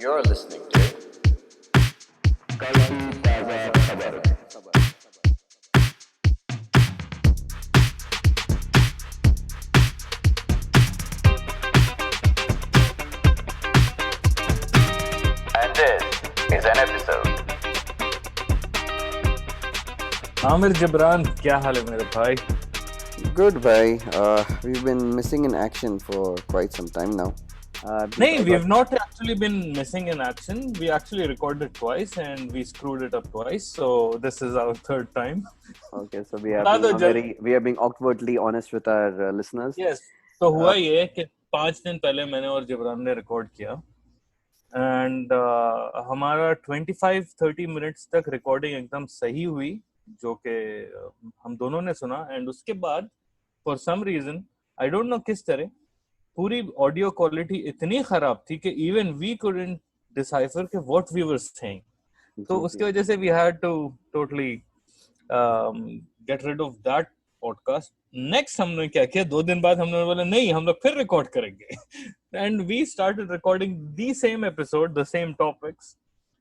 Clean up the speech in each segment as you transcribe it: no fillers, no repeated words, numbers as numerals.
You're listening to Kal Ki Taza Khabar. And this is an episode. Aamir Jibran, क्या हाल है मेरे भाई? Good, bhai. We've been missing in action for quite some time now. नहीं, we have not actually been missing in action. We actually recorded twice and we screwed it up twice. So this is our third time. Okay, so we are being awkwardly honest with our listeners. Yes. तो हुआ ये कि 5 दिन पहले मैंने और जबरान ने record किया and हमारा 25-30 मिनट्स तक रिकॉर्डिंग एकदम सही हुई, जो कि हम दोनों ने सुना. एंड उसके बाद for some reason, I don't know किस तरह, पूरी ऑडियो क्वालिटी इतनी खराब थी कि इवन वी कुडंट डिसाइफर कि व्हाट वी वर सेइंग. तो उसकी वजह से we had to totally get rid of that podcast. Next हमने क्या किया, 2 दिन बाद हमने बोला नहीं, हम लोग फिर रिकॉर्ड करेंगे. And we started recording the same episode, the same topics,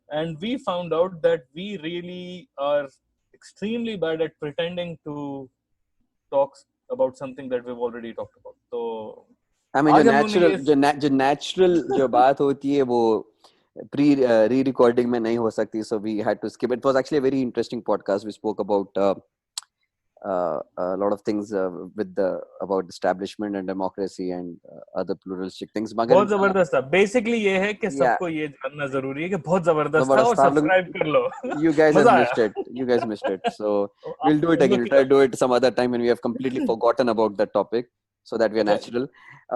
and we found out that we really are extremely bad at pretending to talk about something that we've already talked about. So I mean, जो natural जो बात होती है वो re-recording में नहीं हो सकती, so we had to skip. It was actually a very interesting podcast. We spoke about a lot of things about establishment and democracy and other pluralistic things. बहुत जबरदस्त था. बेसिकली ये है कि सबको ये जानना जरूरी है कि बहुत जबरदस्त था, और सब्सक्राइब कर लो. You guys missed it. So we'll do it again. We'll try to do it some other time when we have completely forgotten about that topic, so that we are natural.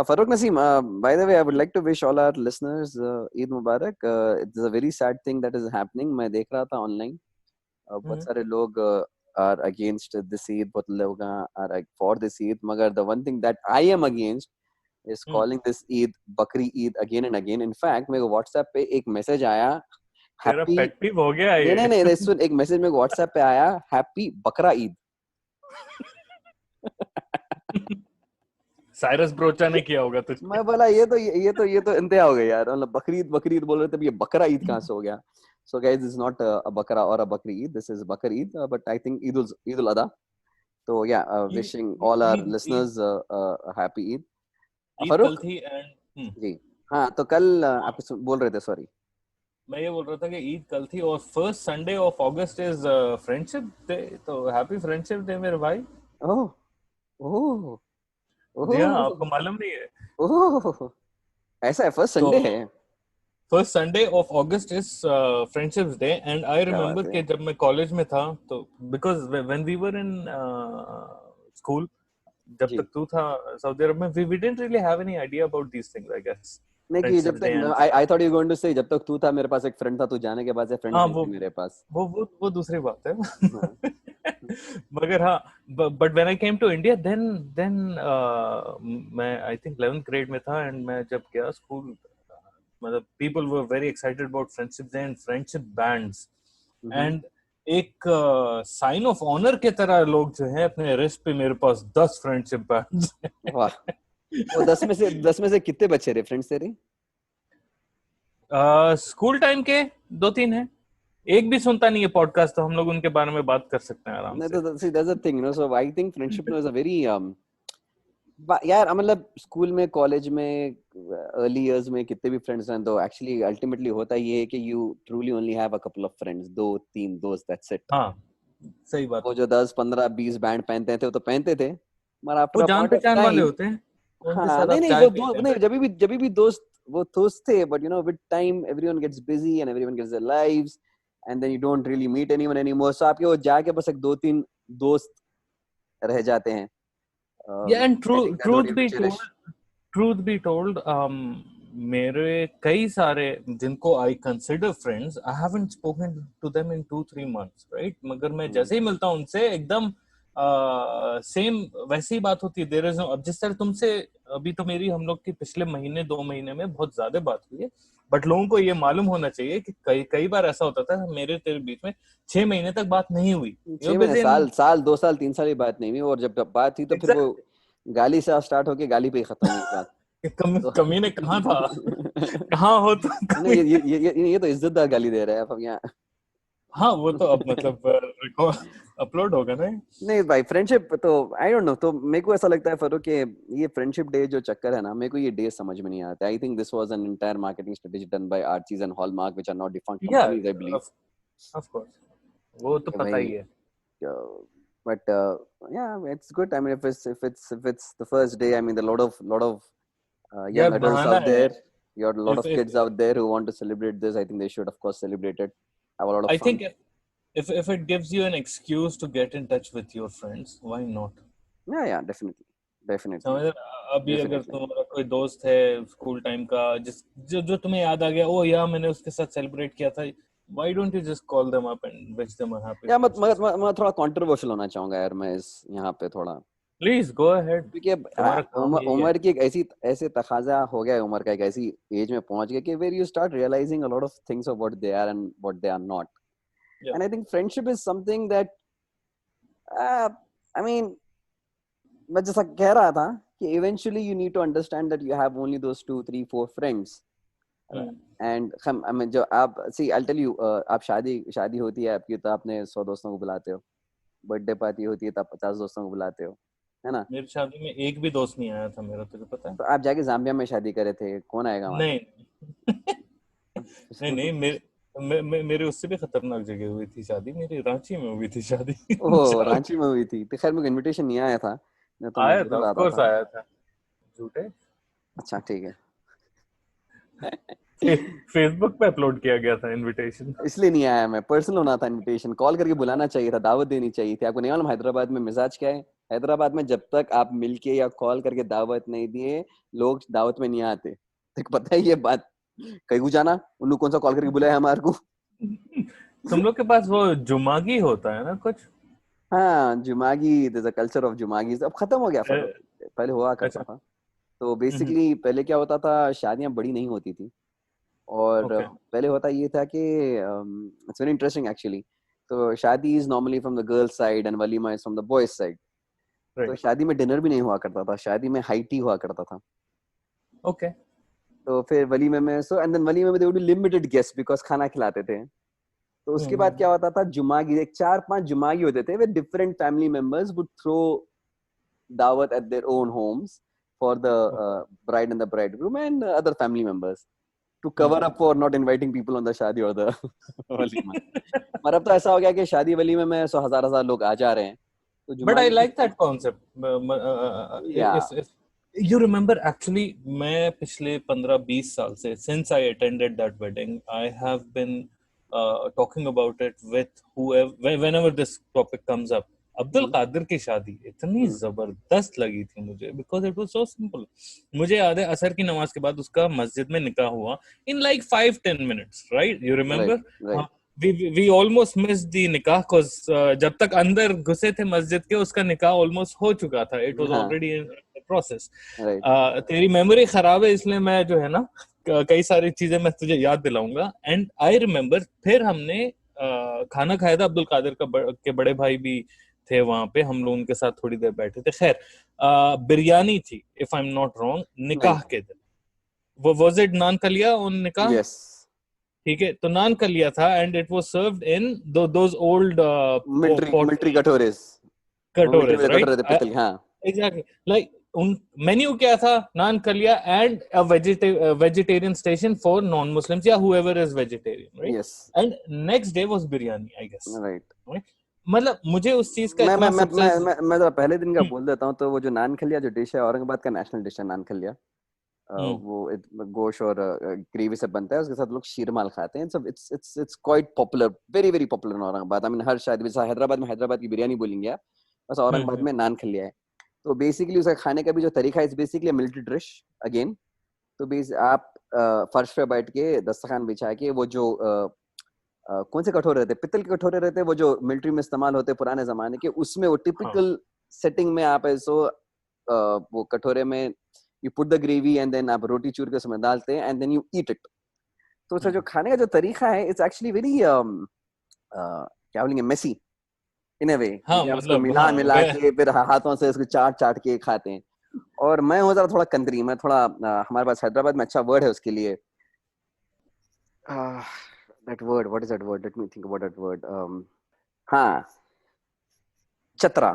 Farooq Naseem, by the way, I would like to wish all our listeners Eid Mubarak. It's a very sad thing that is happening. मैं देख रहा था online. बहुत सारे लोग are against this Eid, बहुत लोग are for this Eid. मगर the one thing that I am against is calling this Eid Bakri Eid again and again. In fact, मेरे को WhatsApp पे एक मैसेज आया, तेरा पेट पीव हो गया ये. नहीं, सुन, एक मैसेज मेरे को WhatsApp पे आया, हैप्पी बकरा ईद. साइरस ब्रोचा ने किया होगा तुझे. मैं बोला ये तो इंतहा हो गया यार. मतलब बकरीद बोल रहे थे, ये बकरा ईद कहाँ से हो गया? So guys, this is not a bakra or a bakri Eid. This is Bakr Eid, but I think Eid ul Adha. So yeah, wishing all our listeners a happy Eid. कल थी and जी हाँ, तो कल आप बोल रहे थे, sorry. मैं ये बोल रहा था कि ईद कल थी और first Sunday of August is friendship day. तो हैप्पी फ्रेंडशिप डे मेरे भाई. ओह जी हाँ, आपको मालूम नहीं है? ओह, ऐसा है? फर्स्ट संडे है. First Sunday of August is friendships day. And I remember कि जब मैं कॉलेज में था, तो because when we were in school, जब तक तू था सऊदी अरब में, we didn't really have any idea about these things, I guess. नहीं कि जब तक I thought you going to say जब तक तू था मेरे पास एक फ्रेंड था, तू जाने के बाद से फ्रेंड नहीं मेरे पास. वो दूसरी बात है. मगर हाँ, but when I came to India, then मैं आई थिंक 11th ग्रेड में था. एंड मैं जब गया स्कूल, मतलब people were very excited about friendship day and friendship bands. And एक साइन ऑफ ऑनर के तरह लोग जो हैं अपने रिस्ट पे, मेरे पास 10 फ्रेंडशिप बैंड्स. वाह. वो 10 में से कितने बचे रे फ्रेंड्स तेरे? स्कूल टाइम के 2-3 हैं. एक भी सुनता नहीं है पॉडकास्ट, तो हम लोग उनके बारे में बात कर सकते हैं आराम से. तो see, that's the thing, you know. So I think friendship is a very यार, मतलब स्कूल में, कॉलेज में, अर्ली इयर्स में कितने भी फ्रेंड्स हैं, तो एक्चुअली अल्टीमेटली होता ये है कि you truly only have a couple of friends, 2-3 दोस्त, दैट्स इट. हाँ, सही बात. वो जो 10, 15, 20 बैंड पहनते थे, वो तो पहनते थे, मगर आफ्टर वो जान पहचान वाले होते हैं. हाँ, नहीं, जब भी दोस्त थे, but you know with time everyone gets busy and everyone gets their lives, and then you don't really meet anyone anymore. So आपके वो जाके बस एक 2-3 दोस्त रह जाते हैं. Yeah, and truth be told, मेरे कई सारे जिनको I consider friends, I haven't spoken to them in 2-3 months, right? मगर मैं जैसे ही मिलता हूँ उनसे, एकदम सेम वैसी ही बात होती है. देयर इज नो, अब जिस तरह तुमसे अभी तो मेरी, हम लोग की पिछले महीने 2 महीने में बहुत ज्यादा बात हुई है, बट लोगों को ये मालूम होना चाहिए कि कई बार ऐसा होता था मेरे तेरे बीच में 6 महीने तक बात नहीं हुई. 6 महीने, साल 2 साल 3 साल की बात नहीं हुई, और जब बात हुई तो फिर वो गाली से स्टार्ट होके गाली पे ही खत्म हुई बात. कमी ने कहा था. हाँ हो तो नहीं, ये तो इज्जतदार गाली दे रहा है अब यहाँ। हाँ वो तो अब मतलब अपलोड होगा ना। नहीं भाई, फ्रेंडशिप तो आई डोंट नो, तो मेरे को ऐसा लगता है फरूक कि ये फ्रेंडशिप डे जो चक्कर है ना, मेरे को ये डे समझ में नहीं आता। I think this was an entire marketing strategy done by Archies and Hallmark which are not defined या companies, I believe. Of course वो तो पता ही है। But yeah, it's good. I mean, if it's the first day, I mean, a lot of young यार adults बहाना out है। there. You got a lot if of if kids out there who want to celebrate this. I think they should, of course, celebrate it. Have a lot of I fun. think if it gives you an excuse to get in touch with your friends, why not? Yeah, definitely, definitely, समझ रहे हो? अभी अगर definitely. तुम्हारा कोई दोस्त है school time का जो तुम्हें याद आ गया, ओ यार मैंने उसके साथ सेलिब्रेट किया था, why don't you just call them up and wish them a happy या Friendship Day? मैं थोड़ा कंट्रोवर्शियल होना चाहूंगा यार, मैं इस यहाँ पे थोड़ा, Please go ahead. क्योंकि अब तुम्हारा काम यही है। उम्र की एक ऐसे तकाजा हो गया है, उम्र का एक ऐसी एज में पहुंच गया कि where you start realizing a lot of things of what they are and what they are not. Yeah. And I think friendship is something that I mean, मैं जैसा कह रहा था कि eventually you need to understand that you have only those 2 3 4 friends. And हम I mean, जो आप सी I tell you, आप शादी होती है आपकी तो आपने 100 दोस्तों को बुलाते हो, बर्थडे पार्टी होती है तो आप 50 दोस्तों को बुलाते हो, है ना? मेरी शादी में एक भी दोस्त नहीं आया था मेरा, तुझे पता है? तो आप जाके जाम्बिया में शादी करे थे, कौन आएगा वहां नहीं नहीं मेरे उससे भी खतरनाक जगह हुई थी शादी, मेरी रांची में हुई थी शादी। ओह, रांची में हुई थी तो खैर मेरे इनविटेशन नहीं आया था, मैं तो मैं आया था, जरूर ऑफ आता कोर्स था। आया था। झूठे। अच्छा ठीक है। फेसबुक पे अपलोड किया गया था इनविटेशन। इसलिए नहीं आया मैं, पर्सनल होना था इनविटेशन, कॉल करके बुलाना चाहिए था, दावत देनी चाहिए थी। आपको नहीं मालूम हैदराबाद में मिजाज क्या है? हैदराबाद में जब तक आप मिलके या कॉल करके दावत नहीं दिए, लोग दावत में नहीं आते। तो पता है ये बात? कहीं को जाना उन्होंने कौन सा कॉल करके बुलाया हमारे को? तुम लोग के पास वो जुमागी होता है ना कुछ? हाँ, जुमागी, there's a culture of जुमागी, अब खत्म हो गया फरो, पहले हुआ करता अच्छा। था। तो बेसिकली पहले क्या होता था, शादियां बड़ी नहीं होती थी, और ओके। पहले होता ये था कि इट्स वेरी इंटरेस्टिंग एक्चुअली। तो शादी is normally from the girls side and walima is from the boys side. तो राइट। शादी में डिनर भी नहीं हुआ करता था, शादी में हाई टी हुआ करता था। ओके। तो फिर वलीमे में सो एंड देन वलीमे में they would be limited guest because खाना खिलाते थे। तो उसके बाद क्या होता था, जुमागी, एक 4-5 जुमागी होते थे with different family members would throw दावत at their own homes for the bride and the bridegroom and other family members to cover up for not inviting people on the शादी और the वलीमा। पर अब तो ऐसा हो गया कि शादी वलीमे में 100 हजार लोग आ जा रहे हैं। तो But I जुमागी like that concept. Yeah. If you remember, actually, मैं पिछले 15-20 साल से, since I attended that wedding, I have been talking about it with whoever, whenever this topic comes up. Abdul Qadir की शादी इतनी जबरदस्त लगी थी मुझे, because it was so simple. मुझे याद है असर की नमाज के बाद उसका मस्जिद में निकाह हुआ in like 5-10 minutes, right? You remember? right. We almost missed the nikah cause जब तक अंदर घुसे थे मस्जिद के उसका निकाह almost हो चुका था, it was already in the process. Right. तेरी मेमोरी खराब है इसलिए मैं जो है ना कई सारी चीजें मैं तुझे याद दिलाऊंगा। एंड आई रिमेम्बर फिर हमने खाना खाया था, अब्दुल कादिर के बड़े भाई भी थे वहां पे, हम लोग उनके साथ थोड़ी देर बैठे थे। खैर बिरयानी थी if I am not wrong निकाह के दिन। वो वाज इट नान कलिया उन निकाह? Yes. ठीक है, तो नान कर लिया था and it was served in those old military कटोरेस, कटोरेस, राइट? कटोरे पितल, हाँ एग्जैक्टली, लाइक उन मेन्यू क्या था, नान कर लिया and a vegetarian station for non Muslims या whoever is vegetarian, right? Yes. And next day was biryani, I guess, Right. मतलब मुझे उस चीज का मैं इतना मैं सबसे मैं मैं जरा पहले दिन का बोल देता हूँ। तो वो जो नान खलिया जो डिश है, औरंगाबाद का नेशनल डिश है नान खलिया। वो गोश्त और ग्रेवी से बनता है, उसके साथ लोग शीरमाल खाते हैं। It's quite popular, very very popular in Aurangabad. I mean हर शादी में, हैदराबाद में हैदराबाद की बिरयानी बोलेंगे आप, बस औरंगाबाद में नान खलिया है। तो बेसिकली उसका खाने का भी जो तरीका है, it's basically military dish again. तो आप फर्श पे बैठ के दस्तरखान बिछा के, वो जो कौन से कटोरे रहते, पित्तल के कटोरे रहते, वो जो मिलिट्री में इस्तेमाल होते पुराने जमाने के, उसमें वो टिपिकल सेटिंग में आप ऐसो वो कटोरे में you put the gravy and then आप रोटी चूर के उसमें डालते हैं and then you eat it। तो उसका जो खाने का जो तरीका है, it's actually very क्या बोलेंगे, messy in a way। हाँ, आप उसको मतलब मिला के फिर हाथों से उसको चाट के खाते हैं। और मैं हूँ जरा थोड़ा कंत्री, मैं थोड़ा हमारे पास हैदराबाद में अच्छा वर्ड है उसके लिए, that word, what is that word, let me think about that word. हाँ, चतरा.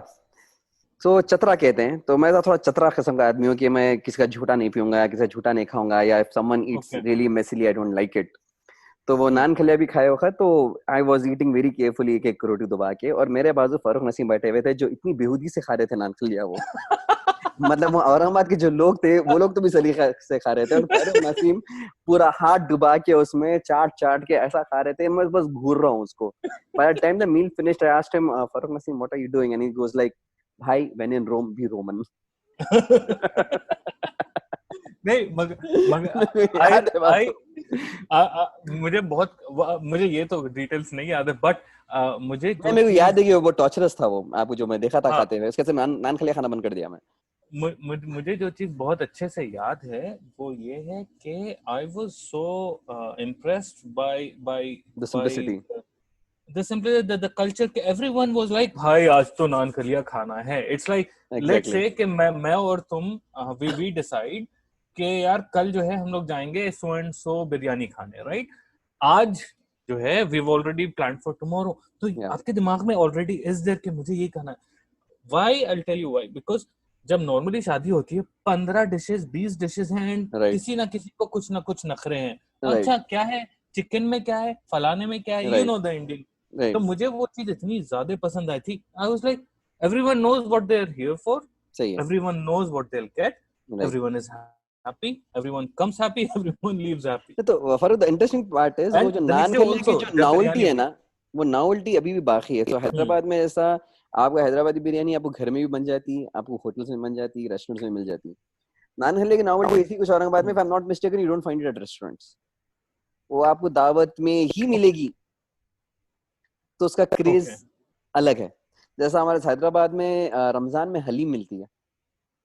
तो चतरा कहते हैं, तो मैं थोड़ा चतरा किस्म का आदमी हूँ कि मैं किसी का झूठा नहीं पीऊंगा या किसी का झूठा नहीं खाऊंगा, या if someone eats Okay. Really messily I don't like it. तो वो हम्म। नान खलिया भी खाए वक्त, तो I was eating very carefully, एक एक रोटी दबा के, और मेरे बाजू फारूक नसीम बैठे हुए थे जो इतनी बेहूदी से खा रहे थे नान खलिया वो. मतलब वो औरंगाबाद के जो लोग थे वो लोग तो भी सलीके से खा रहे थे, और फारूक नसीम पूरा हाथ डुबा के उसमें चाट चाट के ऐसा खा रहे थे, मैं बस घूर रहा हूँ उसको. By the time the meal finished I asked him, Farooq Naseem what are you doing, and he goes like, भाई when in Rome be Roman. नहीं मगर याद है बात आई तो. मुझे ये तो डिटेल्स नहीं याद है, बट मुझे जो मेरे को याद है चीज, कि वो टॉर्चरस था वो, आपको जो मैं देखा था हाँ, खाते हुए, उसके से नान खलिया खाना बंद कर दिया मैं. मुझे जो चीज बहुत अच्छे से याद है वो ये है कि I was so impressed by the simplicity. the simply the culture के everyone was like भाई आज तो नान खलिया खाना है. It's like let's Exactly. say कि मैं और तुम we decide कि यार कल जो है हम लोग जाएंगे so and so बिरयानी खाने, right? आज जो है we've already planned for tomorrow. तो Yeah. आपके दिमाग में already is there कि मुझे ये खाना है. Why? I'll tell you why. Because जब नॉर्मली शादी होती है 15 डिशेस 20 डिशेस हैं एंड Right. किसी ना किसी को कुछ ना कुछ नखरे हैं. Right. अच्छा क्या है, चिकन में क्या है, फलाने में क्या है, you Right. Know the Indian. Right. तो मुझे वो चीज इतनी ज्यादा पसंद आई थी. I was like everyone knows what they are here for, सही है. Everyone knows what they will get, Right. Everyone is happy, everyone comes happy, everyone leaves happy. तो for the interesting part is वो and जो the naan next day qalia की also जो जब नाउल्टी बिरयानी है हुई. ना, वो नाउल्टी अभी भी बाकी है. तो हैदराबाद में ऐसा आपको हैदराबादी बिरयानी आपको घर में भी बन जाती, आपको होटल्स में बन जाती, रेस्टोरेंट्स में मिल जाती. नान खलिया की नाउल्टी ऐसी कुछ औरंगाबाद में, if I am not mistaken, you don't find it at restaurants. वो आपको दावत में ही मिलेगी, तो उसका क्रेज Okay. अलग है. जैसा हमारे हैदराबाद में रमजान में हलीम मिलती है,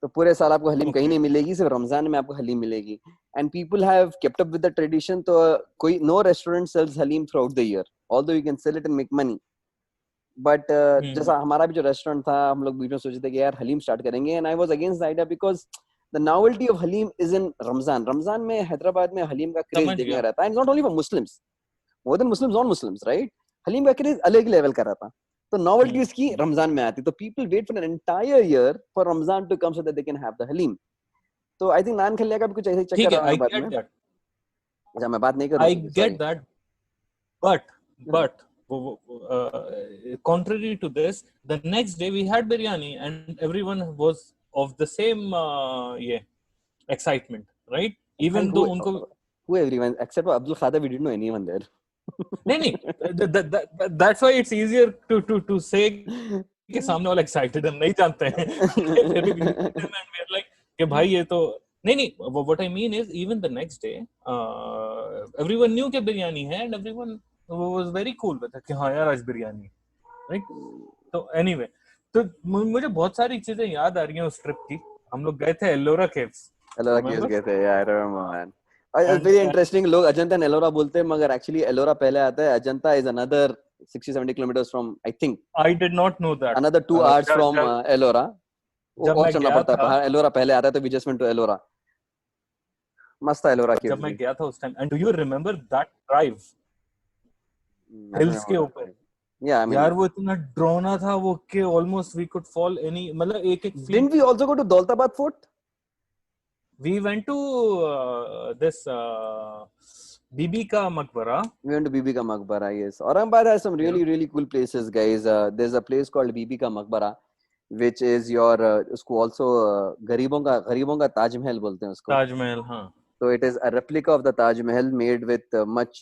तो पूरे साल आपको हलीम कहीं Okay. नहीं मिलेगी, सिर्फ रमजान में आपको हलीम मिलेगी. And people have kept up with the tradition. तो कोई no restaurant sells haleem throughout the year, although you can sell it and make money. But जैसा हमारा भी जो रेस्टोरेंट था, हम लोग बीच में सोचे थे कि यार हलीम स्टार्ट करेंगे, and I was against the idea because the novelty of haleem is in Ramzan. Ramzan में हैदराबाद में हलीम का क्रेज समझ देखने गया. रहता है, and not only for Muslims, more than Muslims non Muslims, right. Haleem का क्रेज अलग लेवल का रहता. तो नॉवेल्टी इसकी रमजान में आती, तो people wait for an entire year for Ramzan to come so that they can have the haleem. तो आई थिंक नान खलिया का भी कुछ ऐसे ही ठीक चक्कर है, आई औरंगाबाद गेट में. दैट, अच्छा मैं बात नहीं करूं, आई sorry. Get that, but contrary to this, the next day we had biryani and everyone was of the same excitement, right? Even though unko who everyone except Abdul Khader, we didn't know anyone there. नहीं that's why it's easier to say कि सामने वाला excited हम नहीं जानते हैं. फिर भी we look at them and we're like कि भाई ये तो नहीं what I mean is even the next day everyone knew कि बिरयानी है and everyone was very cool with it कि हाँ यार आज बिरयानी, right? तो anyway, तो मुझे बहुत सारी चीजें याद आ रही हैं उस ट्रिप की. हम लोग गए थे एलोरा केव्स. एलोरा केव्स गए थे, यार मैन. Very interesting. लोग अजंता एंड एलोरा बोलते हैं, मगर एक्चुअली एलोरा पहले आता है. Ajanta is another 60-70 kilometres from, I think I did not know that. Another 2 hours from Ellora. जब और मैं चलना गया पड़ता है था, बाहर. एलोरा पहले आता है, तो we just went to Ellora. मस्त था एलोरा केव्स जब मैं भी. गया था उस time, and do you remember that drive hills के ऊपर? Yeah, I mean, यार वो इतना डरावना था वो कि almost we could fall any, मतलब एक didn't we also go to Daulatabad Fort? we went to this बीबी का मकबरा. We went to Bibi Ka Maqbara, yes. Aurangabad has some really cool places, guys. There's a place called Bibi Ka Maqbara, which is your उसको also गरीबों का ताजमहल बोलते हैं उसको. ताजमहल, हाँ. So it is a replica of the Taj Mahal made with much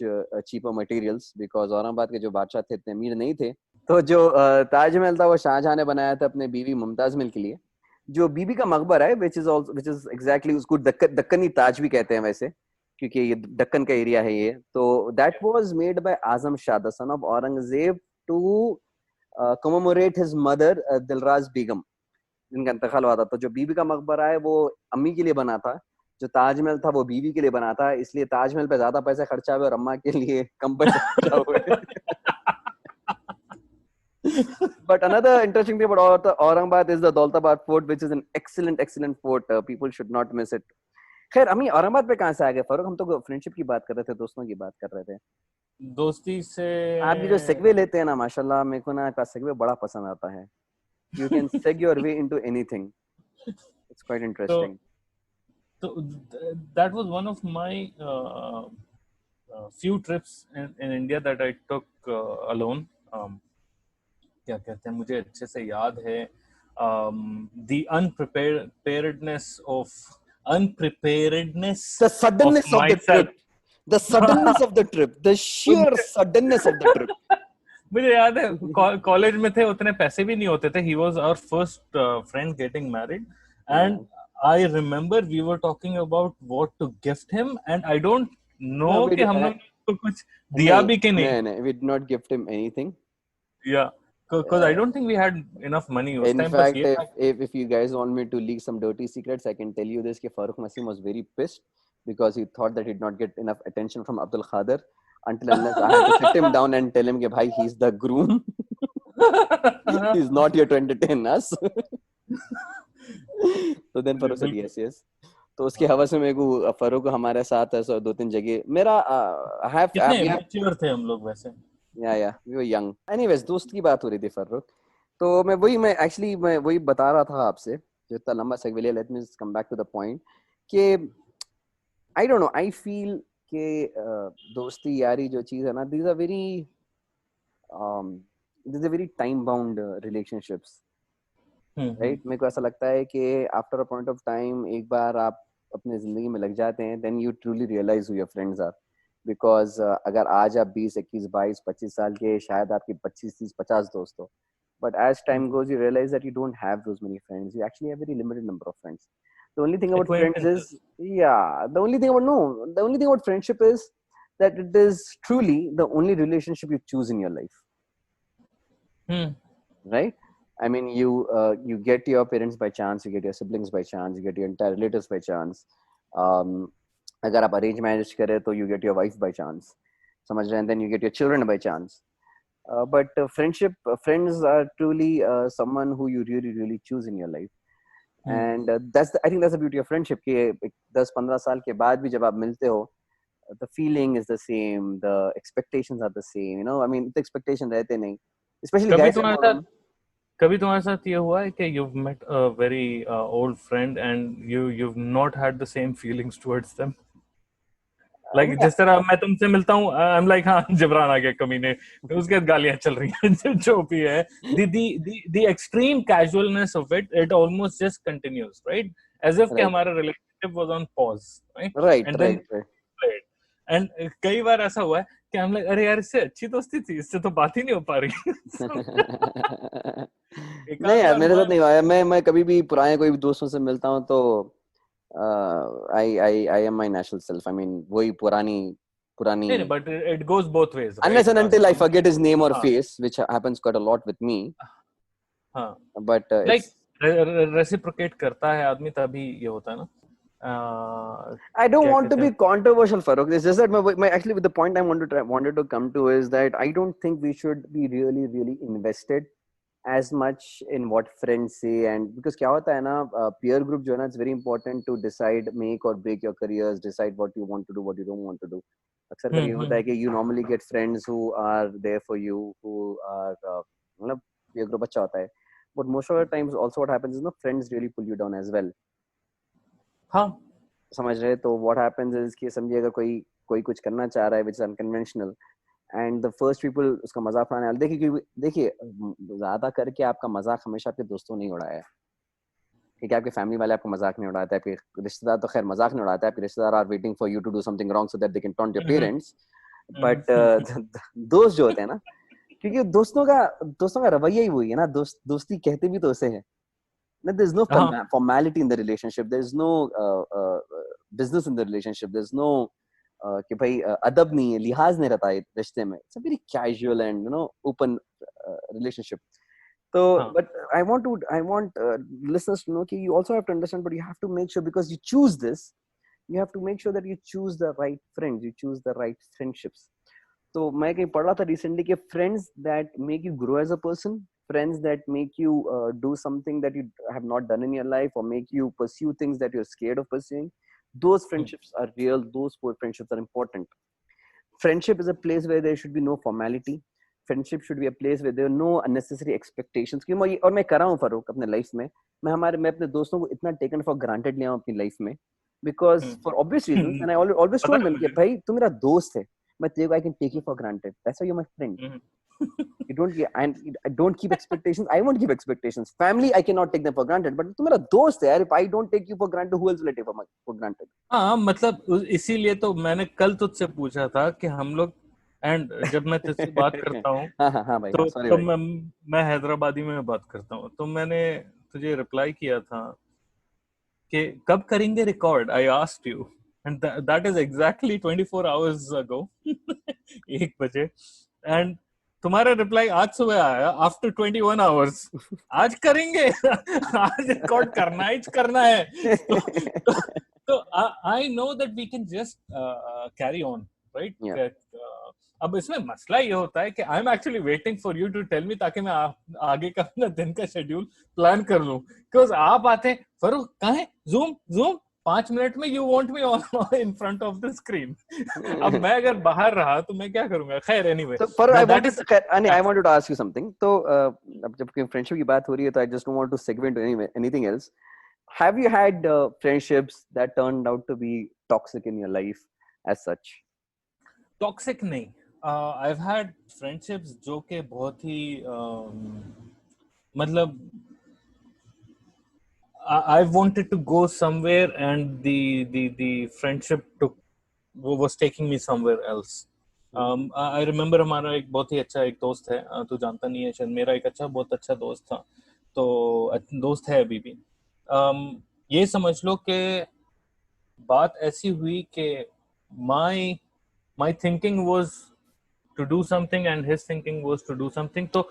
cheaper materials, because Aurangabad के जो बादशाह थे इतने अमीर नहीं थे. तो जो ताजमहल था वो शाहजहां ने बनाया था अपने बीवी मुमताज महल के लिए. जो बीबी का मकबरा है, which is exactly, उसको दक्कनी ताज भी कहते हैं वैसे, क्योंकि ये दक्कन का एरिया है ये. तो that was made by Azam Shah, the son of Aurangzeb, to commemorate his mother Dilraz Begum, जिनका इंतकाल हुआ था. तो जो बीबी का मकबरा है वो अम्मी के लिए बना था, जो ताजमहल था वो बीवी के लिए बना था. इसलिए ताजमहल पे ज्यादा पैसे खर्चा हुए और अम्मा के लिए कम पैसे खर्चा हुए. But another interesting thing about Aurangabad is the Daulatabad Fort, which is an excellent fort. People should not miss it. खैर हम औरंगाबाद पे कहाँ से आ गए फरूक? हम तो फ्रेंडशिप की बात कर रहे थे, दोस्तों की बात कर रहे थे. दोस्ती से आप ये जो सेगवे लेते हैं ना, माशाल्लाह मेरे को ना आपका सेगवे बड़ा पसंद आता है. You can seg your way into anything. It's quite interesting. So that was one of my few trips in India that I took alone. क्या कहते हैं, मुझे अच्छे से याद है, the unpreparedness of The suddenness of the myself. trip. The suddenness of the trip. The sheer suddenness of the trip. मुझे याद है कॉलेज में थे, उतने पैसे भी नहीं होते थे. He was our first friend getting married, and I remember we were talking about what to gift him, and I don't know कि हमने उसको कुछ दिया भी कि नहीं. नहीं, we did not gift him anything. Yeah, because I don't think we had enough money. In fact, if you guys want me to leak some dirty secrets, I can tell you this: कि Farooq Naseem was very pissed because he thought that he did not get enough attention from Abdul Khader. Until unless I had to sit him down and tell him कि भाई he's the groom. He's not here to entertain us. तो then Farooq said yes. तो उसकी हवा से मेरे को फरूक हमारे साथ है 2-3 जगह मेरा कितने मैच्योर थे हम लोग वैसे. या we were young. Anyways, दोस्त की बात हो रही थी फरूक, तो मैं वही बता रहा था आपसे, जो इतना लंबा सेगवे लिया. Let me come back to the point कि I don't know, I feel कि दोस्ती यारी जो चीज है ना, these are very time bound relationships. Right? मेरे को ऐसा लगता है कि after a point of time एक बार आप अपने जिंदगी में लग जाते हैं, then you truly realise who your friends are. Because अगर आज आप 20, 21, 22, 25 साल के, शायद आपके 25, 30, 50 दोस्त हो, but as time goes you realize that you don't have those many friends. You actually have a very limited number of friends. The only thing about friends is the only thing about friendship is that it is truly the only relationship you choose in your life. Right? I mean, you get your parents by chance, you get your siblings by chance, you get your entire relatives by chance. अगर आप arrange marriage करें तो you get your wife by chance, समझ रहे हैं, then you get your children by chance. But friends are truly someone who you really choose in your life. And I think that's the beauty of friendship कि 10-15 साल के बाद भी जब आप मिलते हो, the feeling is the same, the expectations are the same, you know. I mean, the expectation रहते नहीं, especially guys. कभी तुम्हारे साथ ये हुआ है कि you've met a very old friend and you've not had the same feelings towards them? Like जिस तरह मैं तुमसे मिलता हूँ, I'm like हाँ जबरान आ गया कमीने, उसके बाद गालियाँ चल रही हैं, जो भी है. The extreme casualness of it almost just continues, right? As if कि हमारा relationship was on pause, right? Right. And कई बार ऐसा हुआ है कि हम लोग, अरे यार इससे अच्छी दोस्ती थी, इससे तो बात ही नहीं हो पा रही. नहीं यार, मेरे साथ नहीं हुआ है. मैं कभी भी पुराने कोई दोस्तों से मिलता हूँ तो I am my natural self. I mean, वही पुरानी. But it goes both ways. Right? Unless and until I forget his name or face, which happens quite a lot with me. But like reciprocate करता है आदमी तभी ये होता है ना. I don't want to be controversial, Farooq. It's just that actually the point I wanted to come to is that I don't think we should be really invested as much in what friends say. And because क्या होता है ना, peer group जो है ना, it's very important to decide, make or break your careers, decide what you want to do, what you don't want to do. अक्सर कर ये होता है कि you normally get friends who are there for you, who are मतलब peer group अच्छा होता है. But most of the times also what happens is no, friends really pull you down as well. हाँ, समझ रहे? तो what happens is कि समझिए अगर कोई कुछ करना चाह रहा है which is unconventional, and the first people उसका मजाक उड़ाने वाले, देखिए ज्यादा करके आपका मजाक हमेशा आपके दोस्तों नहीं उड़ाया है, ठीक है? आपके फैमिली वाले आपका मजाक नहीं उड़ाते, आपके रिश्तेदार तो खैर मजाक नहीं उड़ाते, आपके रिश्तेदार are waiting for you to do something wrong so that they can taunt your parents. But दोस्त जो होते हैं ना, क्योंकि दोस्तों का रवैया ही वही है ना, दोस्ती कहते भी तो उसे है. There is no formality in the relationship. There is no business in the relationship. There is no कि भाई अदब नहीं है, लिहाज नहीं रहता है रिश्ते में. It's a very casual and open relationship. So, but I want listeners to know that you also have to understand, but you have to make sure, because you choose this, you have to make sure that you choose the right friends, you choose the right friendships. तो मैं कहीं पढ़ रहा था recently कि friends that make you grow as a person, friends that make you do something that you have not done in your life, or make you pursue things that you're scared of pursuing, those friendships are real, those friendships are important. Friendship is a place where there should be no formality. Friendship should be a place where there are no unnecessary expectations. क्योंकि और मैं कर रहा हूँ फारूक अपने life में, मैं अपने दोस्तों को इतना taken for granted लिया हूँ अपनी लाइफ में, because for obvious reasons, and I always told them कि भाई तू मेरा दोस्त है, मैं तेरे को I can take you for granted, that's why you're my friend. You don't get, and I don't keep expectations. I won't keep expectations. Family, I cannot take them for granted. But तू मेरा दोस्त है यार. If I don't take you for granted, who else will I take for granted? हाँ, मतलब इसीलिए तो मैंने कल तुझसे पूछा था कि हम लोग, एंड जब मैं तुझसे बात करता हूँ हाँ भाई, तो मैं हैदराबादी में बात करता हूँ, तो मैंने तुझे रिप्लाई किया था कि कब करेंगे record, I asked you, and that is exactly 24 hours ago 1 बजे, एंड तुम्हारा रिप्लाई आज सुबह आया आफ्टर 21 आवर्स, आज करेंगे आज रिकॉर्ड करना है तो I know that we can just carry on, right? अब इसमें मसला ये होता है कि I am actually waiting for you to tell me, ताकि मैं आगे का अपना दिन का शेड्यूल प्लान कर लूं, बिकॉज आप आते फरूक कहाँ है, जूम 5 मिनट में you want me on in front of the screen. अब मैं अगर बाहर रहा तो मैं क्या करूंगा? खैर anyway, so for I wanted to ask you something. तो अब जब फ्रेंडशिप की बात हो रही है तो I just don't want to segue into anything else. Have you had friendships that turned out to be toxic in your life as such? Toxic नहीं, I've had friendships जो के बहुत ही मतलब I wanted to go somewhere and the friendship was taking me somewhere else. I remember हमारा एक बहुत ही अच्छा एक दोस्त है, तू जानता नहीं है शायद, मेरा एक बहुत अच्छा दोस्त था, तो दोस्त है अभी भी। ये समझ लो कि बात ऐसी हुई कि my thinking was to do something and his thinking was to do something, तो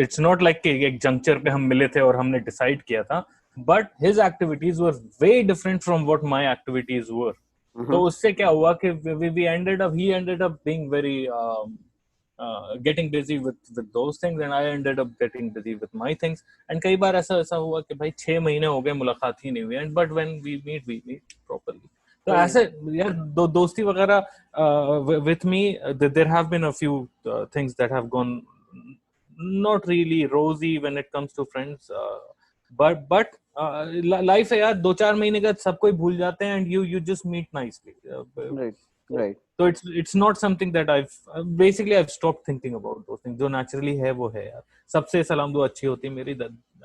it's not like कि एक जंक्चर पे हम मिले थे और हमने डिसाइड किया था, but his activities were way different from what my activities were. तो उससे क्या हुआ कि he ended up being very getting busy with those things and I ended up getting busy with my things, and कई बार ऐसा हुआ कि भाई 6 महीने हो गए मुलाकात ही नहीं हुई, and but when we meet properly. तो ऐसे यार दोस्ती वगैरह with me there have been a few things that have gone not really rosy when it comes to friends, but life है यार, 2-4 महीने का सब कोई भूल जाते हैं and you just meet nicely, right. So it's not something that I've stopped thinking about those things. जो naturally है वो है यार, सबसे सलाम दुआ अच्छी होती है मेरी,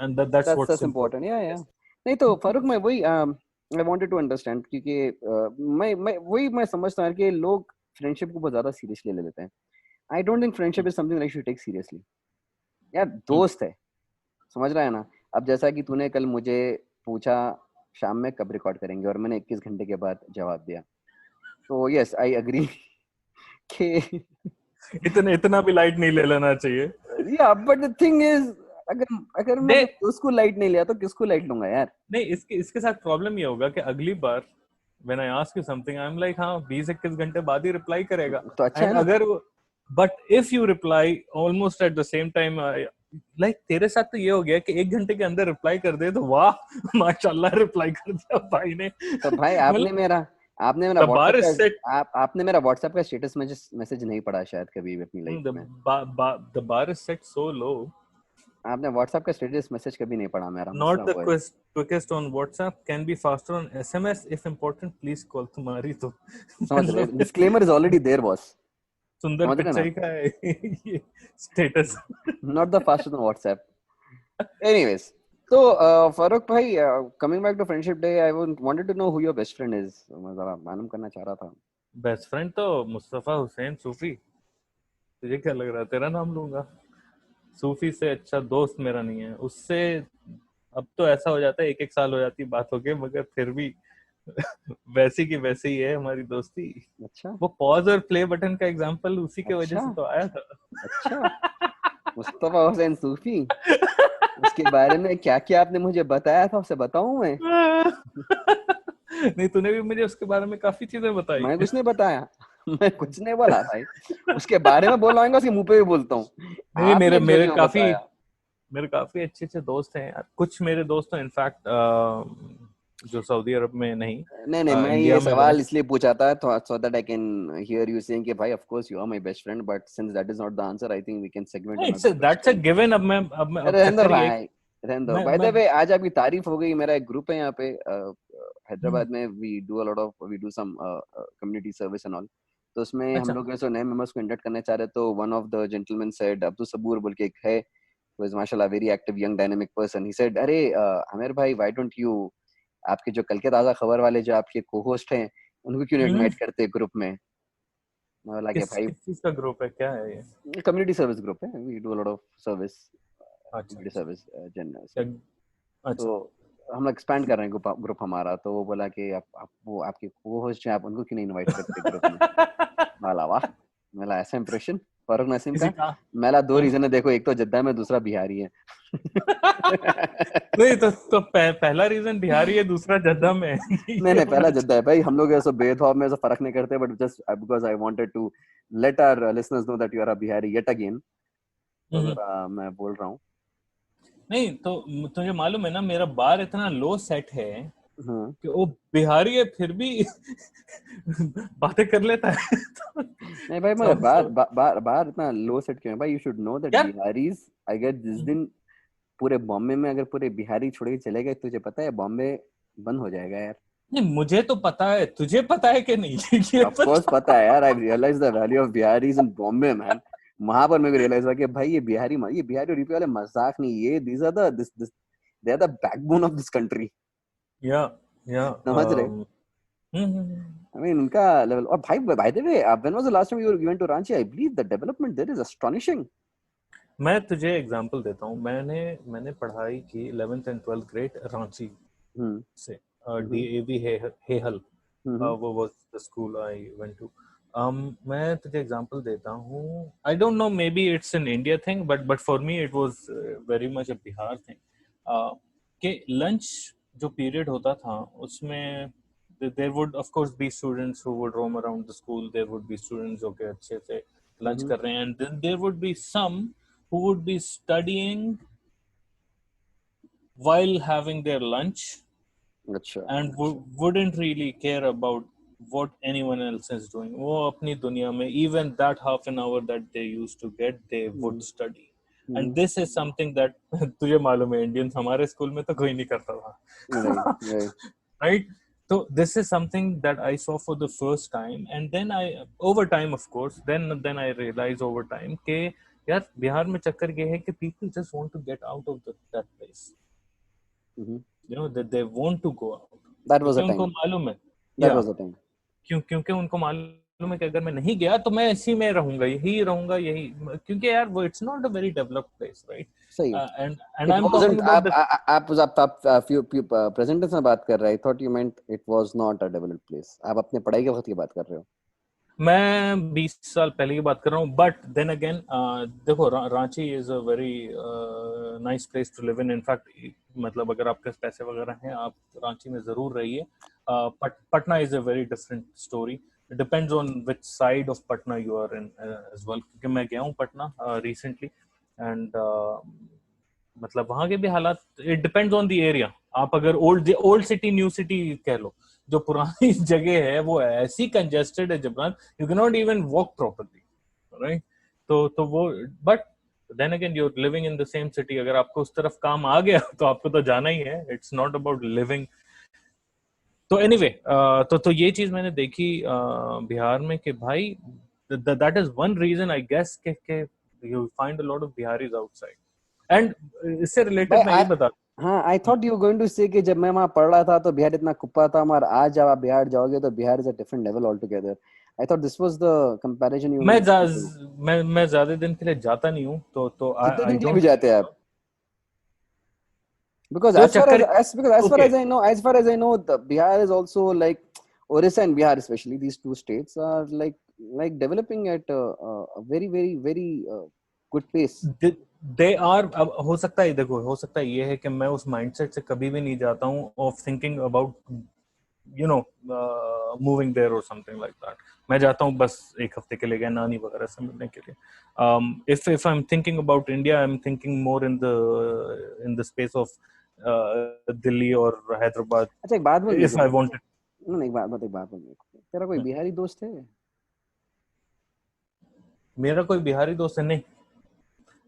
and that's what's important. Yeah. नहीं तो फारूक, मैं वही I wanted to understand, क्योंकि मैं समझता हूँ कि लोग फ्रेंडशिप को बहुत ज्यादा सीरियसली ले लेते हैं. I don't think friendship is something that you should take seriously. यार दोस्त है, समझ रहा है ना? अब जैसा कि तूने कल मुझे पूछा शाम में कब रिकॉर्ड करेंगे और मैंने 21 घंटे के बाद जवाब दिया, तो यस आई एग्री कि इतना भी लाइट नहीं ले लेना चाहिए. या बट द थिंग इज, अगर मैं उसको लाइट नहीं लिया तो किसको लाइट लूंगा यार? नहीं, इसके साथ प्रॉब्लम ये होगा कि अगली बार when I ask you something I'm like हाँ 20-21 घंटे बाद ही रिप्लाई करेगा, तो अच्छा है ना? अगर but if you reply almost at the same time, like तेरे साथ तो ये हो गया कि 1 घंटे के अंदर रिप्लाई कर दे तो वाह माशाल्लाह रिप्लाई कर दिया भाई ने. तो भाई आपने मेरा व्हाट्सएप का स्टेटस मैसेज नहीं पढ़ा शायद कभी भी अपनी लाइफ में. The bar is set so low. आपने व्हाट्सएप का स्टेटस मैसेज कभी नहीं पढ़ा मेरा. Not the quickest on WhatsApp, can be faster on SMS if important please call. तुम्हारी तो समझ रहे, disclaimer is already there boss. सुंदर पिक्चर का है ये status, not the faster than WhatsApp. Anyways, so Farooq भाई, coming back to friendship day, I wanted to know who your best friend is. मैं जरा मालूम करना चाह रहा था. बेस्ट फ्रेंड तो मुस्तफा हुसैन सूफी. तुझे क्या लग रहा है तेरा नाम लूंगा? सूफी से अच्छा दोस्त मेरा नहीं है. उससे अब तो ऐसा हो जाता है 1-1 साल हो जाती बात हो गई, मगर फिर भी वैसी की वैसे ही है हमारी दोस्ती. अच्छा, वो पॉज और प्ले बटन का एग्जांपल उसी के वजह से तो आया था. अच्छा मुस्तफा हुसैन सूफी, उसके बारे में क्या क्या आपने मुझे बताया था, उसे बताऊं मैं? नहीं, तूने भी मुझे उसके बारे में काफी चीजें बताई. मैं कुछ नहीं बताया. मैं कुछ नहीं बोला भाई, उसके बारे में बोल आऊंगा, उसके मुंह पे भी बोलता हूँ। नहीं, आपने मुझे मेरे क्यों काफी बताया? अच्छे अच्छे दोस्त हैं यार। कुछ मेरे दोस्त हैं इनफैक्ट जो सऊदी अरब में नहीं, नहीं नहीं, मैं इंडिया ये में रहे। सवाल इसलिए पूछा था तो so that I can hear you saying कि भाई of course you are my best friend, but since that is not the answer, I think we can segment it's another that's a question. Given. अब रहने दो चक्कर ये है भाई, कि रहने दो। मैं बाय द मैं वे, आज आपकी तारीफ हो गई। मेरा एक ग्रुप है यहाँ पे हम्म, हैदराबाद में, we do some community service and all. तो उसमें हम अच्छा लोग ऐसे नए मेंबर्स को इंडक्ट करने चाह रहे, तो one of the gentleman said, Abdul Saboor बोल के एक है, who is माशाल्लाह very active young dynamic person, he said अरे आमिर भाई, व्हाई डोंट यू, आपके जो कल के ताजा खबर वाले जो आपके को होस्ट हैं, उनको क्यों नहीं हम्म, इनवाइट करते ग्रुप में? मैं बोला कि भाई, किस चीज का ग्रुप है, क्या है ये? कम्युनिटी सर्विस ग्रुप है, we do a lot of service, अच्छा कम्युनिटी अच्छा सर्विस जनरल। क्या- तो अच्छा हम लोग एक्सपैंड कर रहे हैं ग्रुप हमारा। तो वो बोला कि आप वो आपके को होस्ट हैं, आप उनको क्यों नहीं इनवाइट करते ग्रुप में? मला वाह, मला ऐसा इंप्रेशन फारूक नसीम किसी का। का मेला दो हाँ? रीजन है देखो, एक तो जद्दा में, दूसरा बिहारी है। नहीं तो पहला रीजन बिहारी है, दूसरा जद्दा में है। नहीं ये नहीं, होना पहला जद्दा है चाहिए। भाई। हम लोग ऐसा भेदभाव में ऐसा फर्क नहीं करते, but just because I wanted to let our listeners know that you are a Bihari yet again. तो हम्म, जरा मैं बोल रहा हूँ। नहीं तो तुझे मालूम है ना, मेरा बार इतना लो सेट है हाँ, कि वो बिहारी है फिर भी बातें कर लेता है। नहीं भाई, so, मैं बाहर so, बाहर बाहर इतना लो सेट क्यों है भाई? यू शुड नो दैट यार बिहारीज, आई गेट जिस दिन पूरे बॉम्बे में अगर पूरे बिहारी छोड़ के चले गए, तुझे पता है बॉम्बे बंद हो जाएगा यार। नहीं, मुझे तो पता है, तुझे पता है कि नहीं? ये ऑफ कोर्स पता। पता है यार, I realise the value of Biharis in Bombay man. वहां पर मेरे को रियलाइज हुआ कि भाई ये बिहारी और यूपी वाले मजाक नहीं, ये these are the this they are the backbone of this country. या या समझ रहे? आई मीन उनका लेवल। और भाई by the way, when was the last time you went to Ranchi? I believe the development there is astonishing. मैं तुझे example देता हूँ। मैंने पढ़ाई की 11th and 12th grade Ranchi हम्म से। हम्म डीएवी हेहल हम्म वो was the school I went to. मैं तुझे एग्जांपल देता हूँ। I don't know, maybe it's an India thing, but for me it was very much a Bihar thing. कि lunch जो period होता था उसमें there would of course be students who would roam around the school. There would be students जो के अच्छे से lunch हम्म। कर रहे हैं, and then there would be some who would be studying while having their lunch अच्छा and wouldn't really care about what anyone else is doing. वो अपनी दुनिया में, even that half an hour that they used to get, they would study. And hmm. this is something that तुझे मालूम है, Indians हमारे school में तो कोई नहीं करता राइट था। Right. right? So this is something that I saw for the first time, and then I, over time, of course, then I realized over time कि यार बिहार में चक्कर ये है कि people just want to get out of that place. You know that they want to go out that was क्योंकि अ उनको time, मालूम है, दैट या वाज अ टाइम। क्योंकि उनको मालूम है कि अगर मैं नहीं गया तो मैं इसी में रहूंगा, यही रहूंगा, यही। क्योंकि यार वो it's not a very developed place, right? सही है। And It I am talking wasn't, about the आप few present tense में बात कर रहे हैं। I thought you meant it was not a developed place. आप अपने पढ़ाई के वक्त की बात कर रहे हो। मैं 20 साल पहले की बात कर रहा हूँ, बट देन अगेन देखो, Ranchi is a very nice place to live in. In fact मतलब अगर आपके पास पैसे वगैरह हैं, आप रांची में जरूर रहिए। Patna is a very different story. It depends on which side of Patna you are in as well, क्योंकि मैं गया हूँ पटना recently, and मतलब वहाँ के भी हालात, it depends on the area. आप अगर ओल्ड सिटी न्यू सिटी कह लो, जो पुरानी जगह है वो ऐसी कंजेस्टेड है जबरान, you can not even walk properly, right? तो वो, but then again you are living in the same city, अगर आपको उस तरफ काम आ गया तो आपको तो जाना ही है। It's not about living. तो एनीवे तो ये चीज मैंने देखी बिहार में कि भाई that is one reason I guess के you find a lot of Biharis outside. And इससे भाई रिलेटेड मैं ये बता। हाँ, I thought you going to say कि जब मैं वहां पढ़ रहा था तो बिहार इतना कुप्पा था, मगर आज जब आप बिहार जाओगे तो Bihar is a different level all together. I thought this was the comparison you मैं मेंशनड टू। मैं ज्यादा दिन के लिए जाता नहीं हूँ, तो कितने आई दिन के लिए भी डोंट जाते हैं रियली नो। आप? Because तो as far चक्कर, as far okay, as I know, the Bihar is also like Orissa and Bihar, especially these two states are like developing at a very good pace. They are. अब हो सकता है, देखो, हो सकता है ये है कि मैं उस माइंडसेट से कभी भी नहीं जाता हूँ of thinking about you know, moving there or something like that. मैं जाता हूँ बस एक हफ्ते के लिए गया नानी वगैरह से मिलने के लिए. If I'm thinking about India, I'm thinking more in the space of Delhi or Hyderabad. अच्छा एक बात बोल If I wanted. नहीं, एक बात बोल. तेरा कोई बिहारी दोस्त है? मेरा कोई बिहारी दोस्त है नहीं,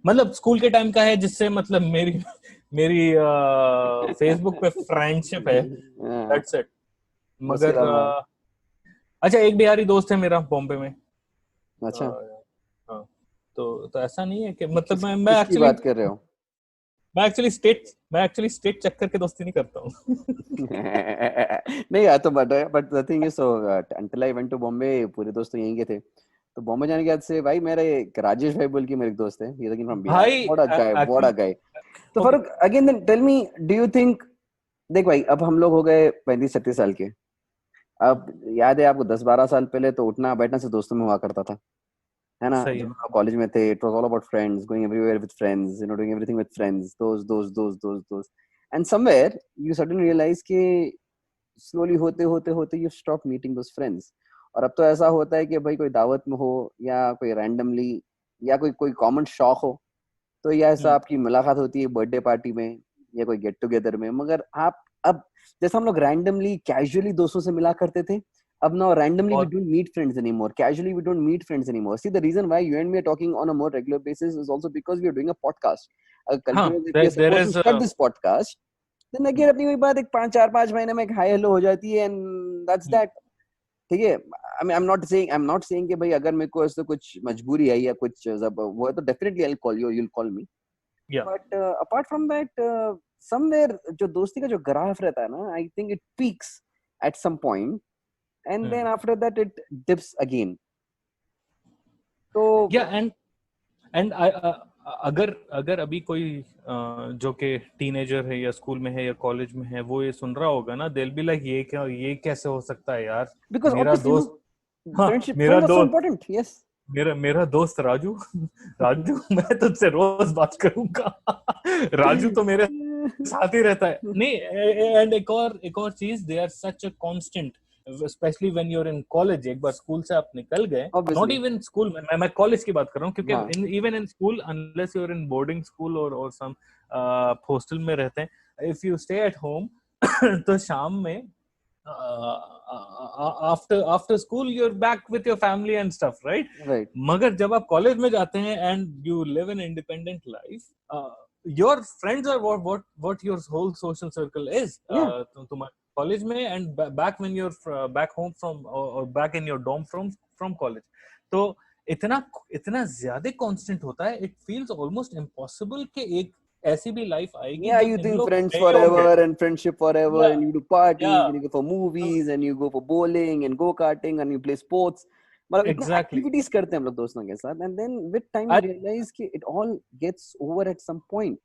मतलब स्कूल के टाइम का है जिससे मतलब मेरी फेसबुक पे फ्रेंडशिप है, दैट्स इट. मगर अच्छा एक बिहारी दोस्त है मेरा बॉम्बे में. अच्छा. हाँ, तो ऐसा नहीं है कि मतलब मैं एक्चुअली बात कर रहे हो. मैं एक्चुअली स्टेट चक्कर के दोस्ती नहीं करता हूँ. नहीं यार, तो but the thing is, so until I went to Bombay पूरे दोस्त तो यहीं के थे. तो बॉम्बे जाने के बाद से भाई मेरा एक राजेश भाई बोल के मेरे एक दोस्त है, he is from Bihar. What a guy. तो Farooq again then tell me, do you think, देख भाई अब हम लोग हो गए 35-36 साल के. अब याद है आपको 10-12 साल पहले तो उठना बैठना से दोस्तों में हुआ करता था, है ना. जब हम कॉलेज में थे, it was all about friends, going everywhere with friends, doing everything with friends, दोस्त. And somewhere you suddenly realise कि स्लोली होते you stop meeting those friends. और अब तो ऐसा होता है कि भाई कोई दावत में हो या कोई रैंडमली या कोई कॉमन शौक हो, तो या ऐसा आपकी मुलाकात होती है बर्थडे पार्टी में या कोई गेट टुगेदर में. मगर आप अब जैसे हम लोग रैंडमली कैजुअली दोस्तों से मिला करते थे, अब now randomly we don't meet friends anymore. Casually we don't meet friends anymore. See, the reason why you and me are talking on a more regular basis is also because we are doing a podcast. Continuously we are supposed to start this podcast. Then again अपनी वही बात एक 4-5 महीने में एक hi hello हो जाती है and that's that. ठीक है. I mean, I'm not saying कि भाई अगर मेरे को ऐसे कुछ मजबूरी है या कुछ वो है तो definitely I'll call you or you'll call me. Yeah. But apart from that, somewhere जो दोस्ती का जो ग्राफ रहता है ना, I think it peaks at some point. And then after that it dips again. So yeah, and I अगर अभी कोई जो कि टीनेजर है या स्कूल में है या कॉलेज में है वो ये सुन रहा होगा ना, they'll be like ये कैसे हो सकता है यार. Because मेरा दोस्त, friendship is so important. Yes. मेरा दोस्त राजू मैं तुझसे रोज बात करूंगा. राजू तो मेरे साथ ही रहता है. नहीं, एंड एक और चीज, they are such a constant, especially when you're in college. एक बार स्कूल से आप निकल गए, not even स्कूल में, मैं कॉलेज की बात कर रहा हूँ, क्योंकि even in school, unless you're in boarding school or some hostel में रहते हैं, if you stay at home तो शाम में after school you're back with your family and stuff, right? मगर जब आप कॉलेज में जाते हैं and you live an independent life, your friends are what your whole social circle is. तुम्हारे कॉलेज में and back when you're back home from or back in your dorm from college, तो इतना ज्यादा constant होता है, it feels almost impossible कि एक ऐसी भी लाइफ आएगी. Yeah, you think friends forever and friendship forever, and you do parties and you go for movies and you go for bowling and go-karting and you play sports. मतलब इतने activities करते हैं हम लोग दोस्तों के साथ, and then with time you realize कि it all gets over at some point.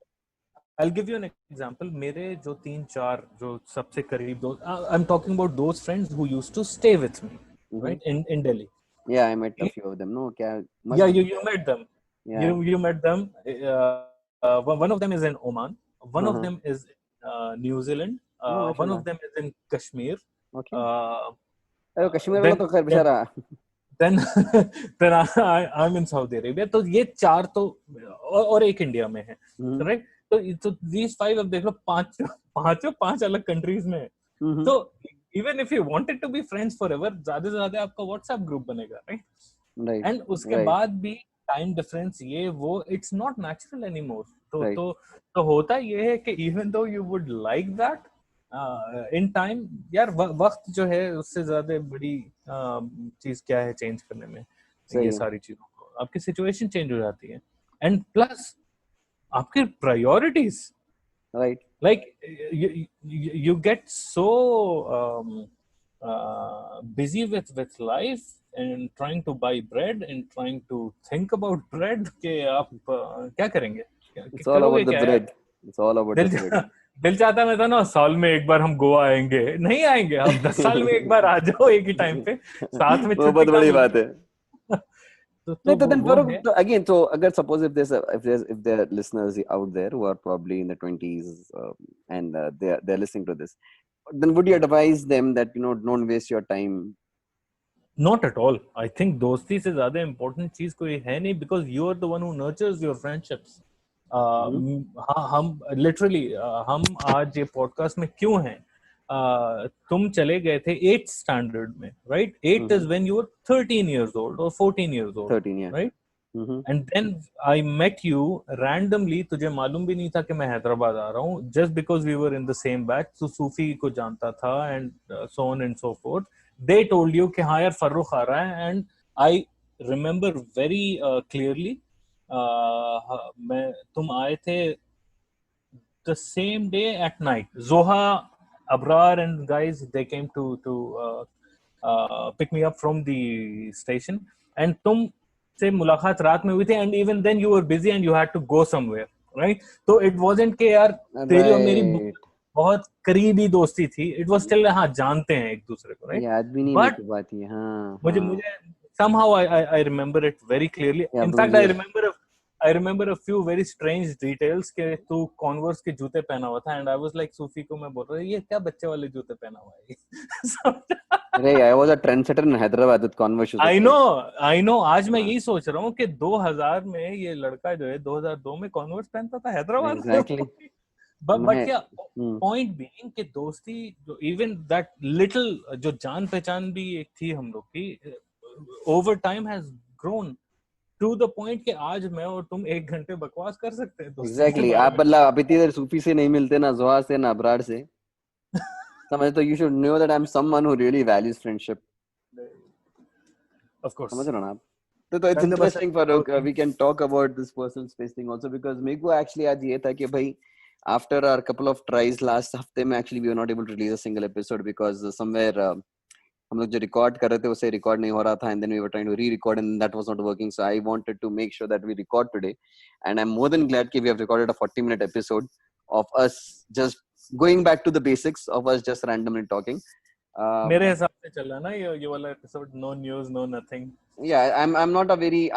I'll give you an example. मेरे जो 3-4 जो सबसे करीब दोस्त, I'm talking about those friends who used to stay with me, right, in Delhi. Yeah, I met a few of them. No, क्या? Yeah, you met them. Yeah. You met them. One of them is in Oman. One of them is New Zealand. One of them is in Kashmir. Okay. Kashmir वाला तो खैर बेचारा. Then I'm in Saudi Arabia. तो ये 4 तो और एक India में है, right? तो these 5 अब देख लो, 5 अलग कंट्रीज में है. तो even if you wanted to be friends forever, ज्यादा से ज्यादा आपका WhatsApp ग्रुप बनेगा, right? And उसके बाद भी टाइम डिफरेंस ये वो, इट्स नॉट नेचुरल एनीमोर. तो होता ये है कि even though you would like that, in time यार वक्त जो है उससे ज्यादा बड़ी चीज क्या है चेंज करने में. ये सारी चीजों को आपकी सिचुएशन चेंज हो जाती है, एंड प्लस आपके priorities, right, like you get so busy with life and trying to buy bread and trying to think about bread कि आप क्या करेंगे. It's all about the bread. It's all about the bread. दिल चाहता मैं था ना साल में एक बार हम गोवा आएंगे. नहीं आएंगे, आप 10 साल में एक बार आ जाओ एक ही टाइम पे साथ में. बहुत बड़ी बात है. तो then Farooq, again, so agar suppose if there are listeners out there who are probably in the 20s and they're listening to this, then would you advise them that don't waste your time? Not at all. I think दोस्ती से ज्यादा important चीज कोई है नहीं, because you are the one who nurtures your friendships. हम literally हम आज ये podcast में क्यों हैं? तुम चले गए थे 8th standard में, right? 8th is when you were 13 years old or 14 years old, 13, yeah. right? And then I met you randomly. तुझे मालूम भी नहीं था कि मैं हैदराबाद आ रहा हूँ, just because we were in the same batch. तो सूफी को जानता था and so on and so forth. They told you कि हाँ यार फर्रुख आ रहा है, and I remember very clearly. तुम आए थे the same day at night. Zoha, Abrar and guys, they came to pick me up from the station, and तुम से मुलाकात रात में हुई थी, and even then you were busy and you had to go somewhere, right? So it wasn't कि यार तेरी और मेरी बहुत करीबी दोस्ती थी. It was still हाँ जानते हैं एक दूसरे को, right? याद भी नहीं But की बात है. हाँ. मुझे somehow I remember it very clearly. Yeah, in fact, I remember a few very strange details के तू Converse के जूते पहना हुआ था, and I was like सूफी को मैं बोल रहा ये क्या बच्चे वाले जूते पहना हुआ है. अरे I was a trendsetter in Hyderabad with Converse shoes. I know. आज मैं यही सोच रहा हूँ कि 2000 में ये लड़का जो है 2002 में Converse पहनता था Hyderabad. Exactly. But yeah, point being कि दोस्ती जो even that little जो जान पहचान भी एक थी हम लोग की, over time has grown to the point कि आज मैं और तुम 1 घंटे बकवास कर सकते हैं. Exactly. आप मतलब अभी इधर सूफी से नहीं मिलते ना, जोहा से ना अबरार से. समझ तो you should know that I'm someone who really values friendship. Of course. समझ रहे हो ना आप? तो it's interesting for we can talk about this personal space thing also, because मेरे को actually आज ये था कि भाई after our couple of tries last हफ्ते में actually we were not able to release a single episode because somewhere हम लोग जो record कर रहे थे उसे record नहीं हो रहा था, and then we were trying to re-record and that was not working. So I wanted to make sure that we record today, and I'm more than glad that we have recorded a 40-minute episode of us just going back to the basics of us just randomly talking. मेरे हिसाब से चला ना ये वाला episode, no news, no nothing. Yeah, I'm not a very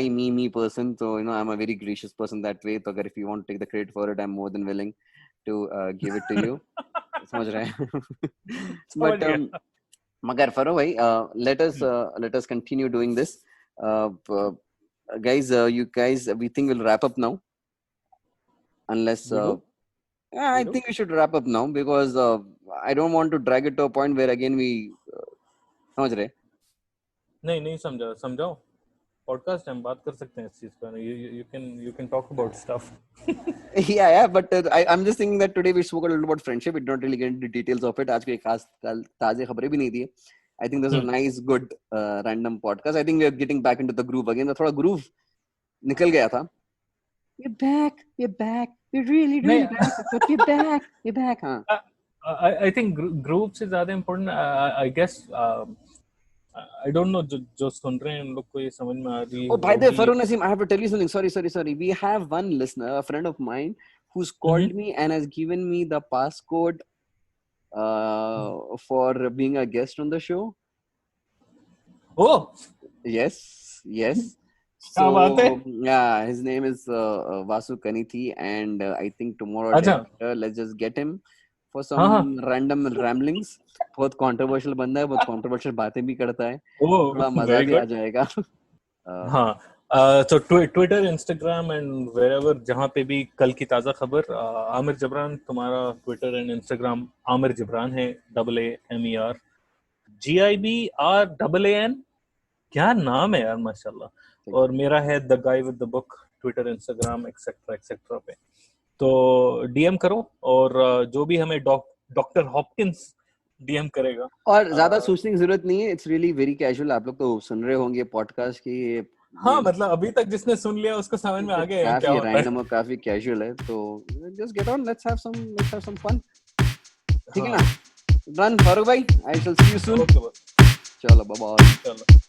me person, so I'm a very gracious person that way. So if you want to take the credit for it, I'm more than willing to give it to you. समझ रहे हैं? But मगर furrow भाई, let us continue doing this. Guys, you guys, we think we'll wrap up now, unless I think we should wrap up now because I don't want to drag it to a point where again we समझ रहे? नहीं समझाओ. Podcast हम बात कर सकते हैं इस चीज पर. You can talk about stuff. Yeah, but I'm just thinking that today we spoke a little about friendship. We did not really get into details of it. आज कोई खास ताजे खबरें भी नहीं दी. I think this is a nice, good, random podcast. I think we are getting back into the groove again. थोड़ा groove निकल गया था. We're back. We're really back. But we're back. हाँ. I think groove से ज़्यादा important. I guess. I don't know जो सुन रहे हैं उन लोग को ये समझ में आ रही है. Oh, by the way, Farooq Naseem, I have to tell you something. Sorry. We have one listener, a friend of mine, who's called me and has given me the passcode for being a guest on the show. Oh. Yes. So yeah, his name is Vasu Kanithi, and I think tomorrow let's just get him for some random ramblings. बहुत controversial बंदा है, बहुत controversial बातें भी करता है. थोड़ा मजा भी आ जाएगा. हाँ. So Twitter, Instagram and wherever जहाँ पे भी कल की ताज़ा खबर. आमिर जबरान, तुम्हारा Twitter and Instagram Aamir Jibran है, AAMER GIBRAAN. क्या नाम है यार, माशाल्लाह. और मेरा है The Guy with the Book, Twitter, Instagram, etc. पे. तो DM करो, और जो भी हमें डॉक्टर हॉपकिंस DM करेगा. और ज्यादा सोचने की जरूरत नहीं है. It's really very casual. आप लोग तो सुन रहे होंगे पॉडकास्ट की. हाँ, मतलब अभी तक जिसने सुन लिया उसको समझ में आ गया क्या होता है. रैंडम और काफी कैजुअल है. तो just get on, let's have some fun. ठीक है ना? डन फारूक भाई, आई शैल सी यू सून. चलो, बाय बाय.